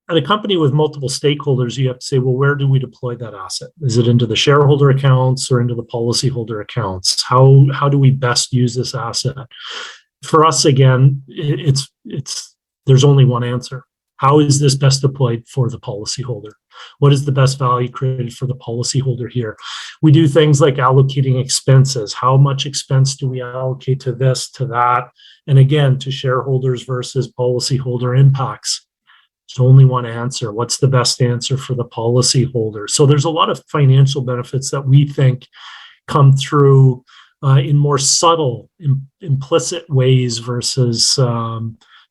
at a company with multiple stakeholders, you have to say, well, where do we deploy that asset? Is it into the shareholder accounts or into the policyholder accounts? How do we best use this asset? For us, again, there's only one answer. How is this best deployed for the policyholder? What is the best value created for the policyholder here? We do things like allocating expenses. How much expense do we allocate to this, to that? And again, to shareholders versus policyholder impacts. There's only one answer. What's the best answer for the policyholder? So there's a lot of financial benefits that we think come through in more subtle, implicit ways versus,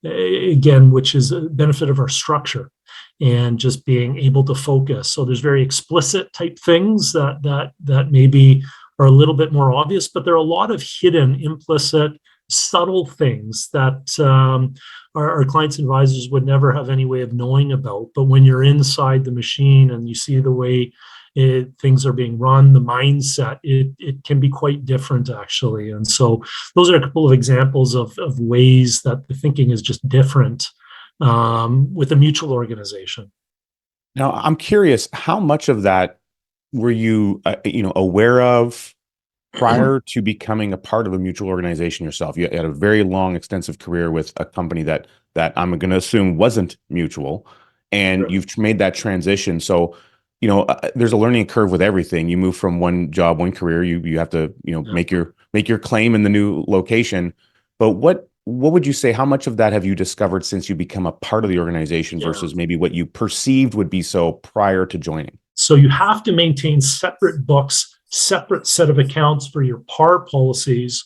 again, which is a benefit of our structure and just being able to focus. So there's very explicit type things that maybe are a little bit more obvious, but there are a lot of hidden, implicit, subtle things that our clients and advisors would never have any way of knowing about. But when you're inside the machine and you see the way things are being run, the mindset, it can be quite different, actually. And so those are a couple of examples of ways that the thinking is just different with a mutual organization. Now, I'm curious, how much of that were you, aware of prior to becoming a part of a mutual organization yourself? You had a very long, extensive career with a company that I'm going to assume wasn't mutual, and sure, you've made that transition. So, there's a learning curve with everything. You move from one job, one career. You have to, make your claim in the new location. But what would you say? How much of that have you discovered since you become a part of the organization versus maybe what you perceived would be so prior to joining? So you have to maintain separate books, separate set of accounts for your par policies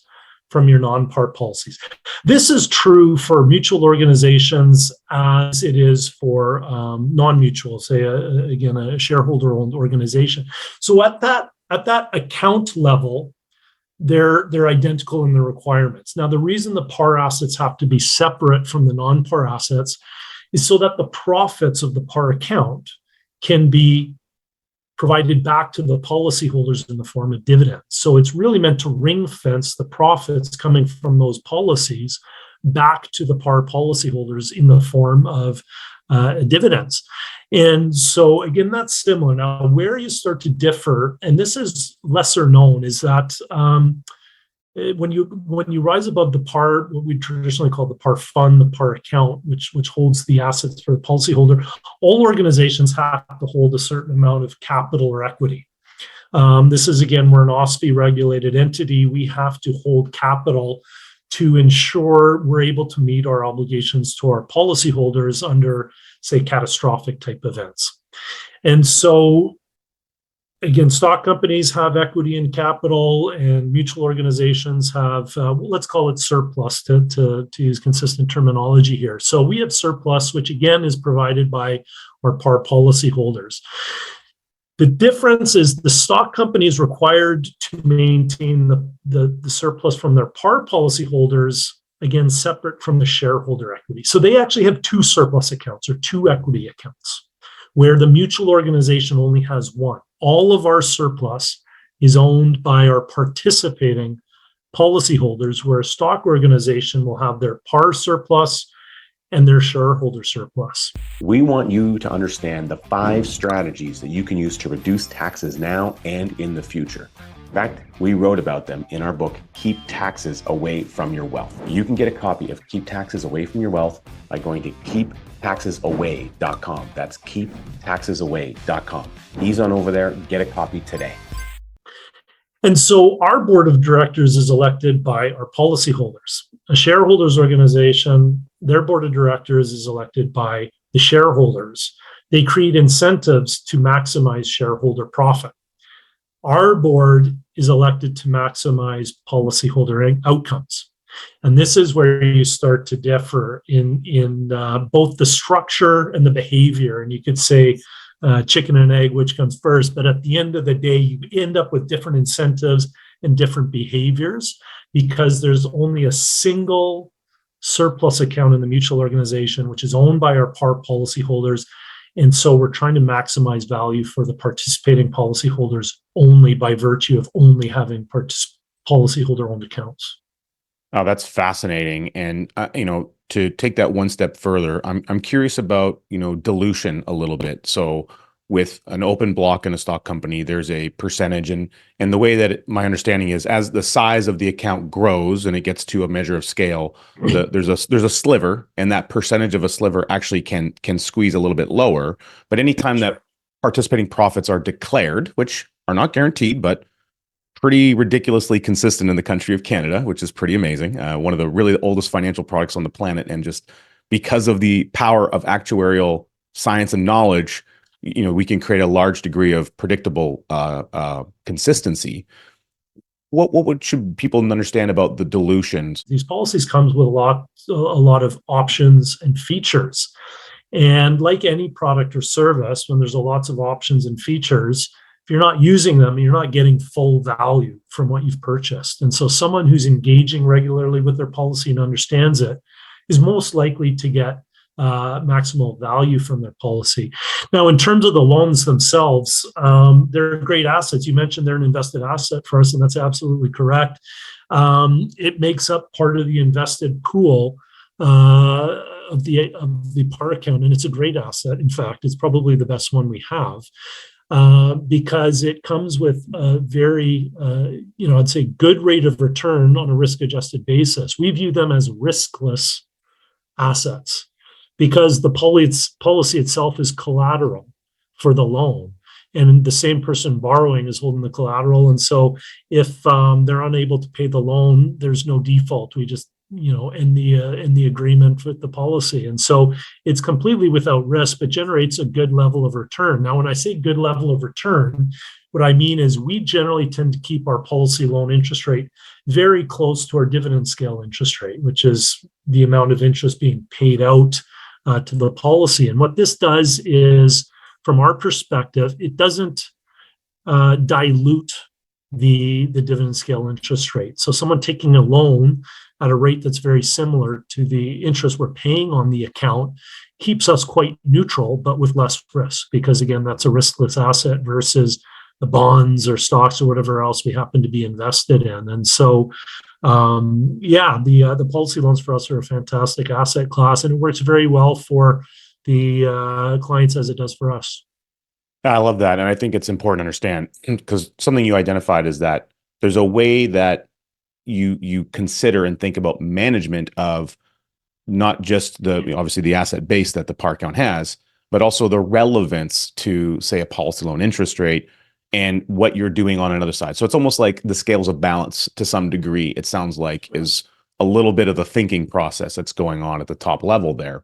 from your non-par policies. This is true for mutual organizations as it is for non-mutual, say, again, a shareholder-owned organization. So at that account level, they're identical in their requirements. Now, the reason the par assets have to be separate from the non-par assets is so that the profits of the par account can be provided back to the policyholders in the form of dividends. So it's really meant to ring fence the profits coming from those policies back to the par policyholders in the form of dividends. And so again, that's similar. Now, where you start to differ, and this is lesser known, is that when you rise above the par, what we traditionally call the par fund, the par account, which holds the assets for the policyholder, all organizations have to hold a certain amount of capital or equity. This is, again, we're an OSFI regulated entity. We have to hold capital to ensure we're able to meet our obligations to our policyholders under, say, catastrophic type events. And so, again, stock companies have equity and capital, and mutual organizations have, let's call it surplus to use consistent terminology here. So we have surplus, which again is provided by our par policyholders. The difference is the stock company is required to maintain the surplus from their par policyholders, again, separate from the shareholder equity. So they actually have two surplus accounts or two equity accounts, where the mutual organization only has one. All of our surplus is owned by our participating policyholders, where a stock organization will have their par surplus and their shareholder surplus. We want you to understand the 5 strategies that you can use to reduce taxes now and in the future. In fact, we wrote about them in our book, Keep Taxes Away from Your Wealth. You can get a copy of Keep Taxes Away from Your Wealth by going to keeptaxesaway.com. That's keeptaxesaway.com. Ease on over there, get a copy today. And so our board of directors is elected by our policyholders. A shareholders organization, their board of directors is elected by the shareholders. They create incentives to maximize shareholder profit. Our board is elected to maximize policyholder outcomes. And this is where you start to differ in both the structure and the behavior. And you could say chicken and egg, which comes first. But at the end of the day, you end up with different incentives and different behaviors because there's only a single surplus account in the mutual organization, which is owned by our par policyholders. And so we're trying to maximize value for the participating policyholders only by virtue of only having policyholder-owned accounts. Oh, that's fascinating. And, to take that one step further, I'm curious about, dilution a little bit. So with an open block in a stock company, there's a percentage, and the way that my understanding is, as the size of the account grows and it gets to a measure of scale, there's a sliver, and that percentage of a sliver actually can squeeze a little bit lower. But anytime that participating profits are declared, which are not guaranteed, but pretty ridiculously consistent in the country of Canada, which is pretty amazing. One of the really oldest financial products on the planet, and just because of the power of actuarial science and knowledge, we can create a large degree of predictable consistency. What should people understand about the dilutions? These policies comes with a lot of options and features. And like any product or service, when there's lots of options and features, if you're not using them, you're not getting full value from what you've purchased. And so someone who's engaging regularly with their policy and understands it is most likely to get maximal value from their policy. Now, in terms of the loans themselves, they're great assets. You mentioned they're an invested asset for us, and that's absolutely correct. It makes up part of the invested pool of the par account, and it's a great asset. In fact, it's probably the best one we have. Because it comes with a very, I'd say good rate of return on a risk-adjusted basis. We view them as riskless assets because the policy itself is collateral for the loan, and the same person borrowing is holding the collateral. And so if they're unable to pay the loan, there's no default. We just in the agreement with the policy. And so it's completely without risk, but generates a good level of return. Now, when I say good level of return, what I mean is we generally tend to keep our policy loan interest rate very close to our dividend scale interest rate, which is the amount of interest being paid out to the policy. And what this does is, from our perspective, it doesn't dilute the dividend scale interest rate. So someone taking a loan at a rate that's very similar to the interest we're paying on the account keeps us quite neutral, but with less risk, because again, that's a riskless asset versus the bonds or stocks or whatever else we happen to be invested in. And so, the policy loans for us are a fantastic asset class, and it works very well for the clients as it does for us. I love that. And I think it's important to understand, because something you identified is that there's a way that you consider and think about management of not just obviously the asset base that the par account has, but also the relevance to, say, a policy loan interest rate and what you're doing on another side. So it's almost like the scales of balance to some degree, it sounds like, is a little bit of the thinking process that's going on at the top level there.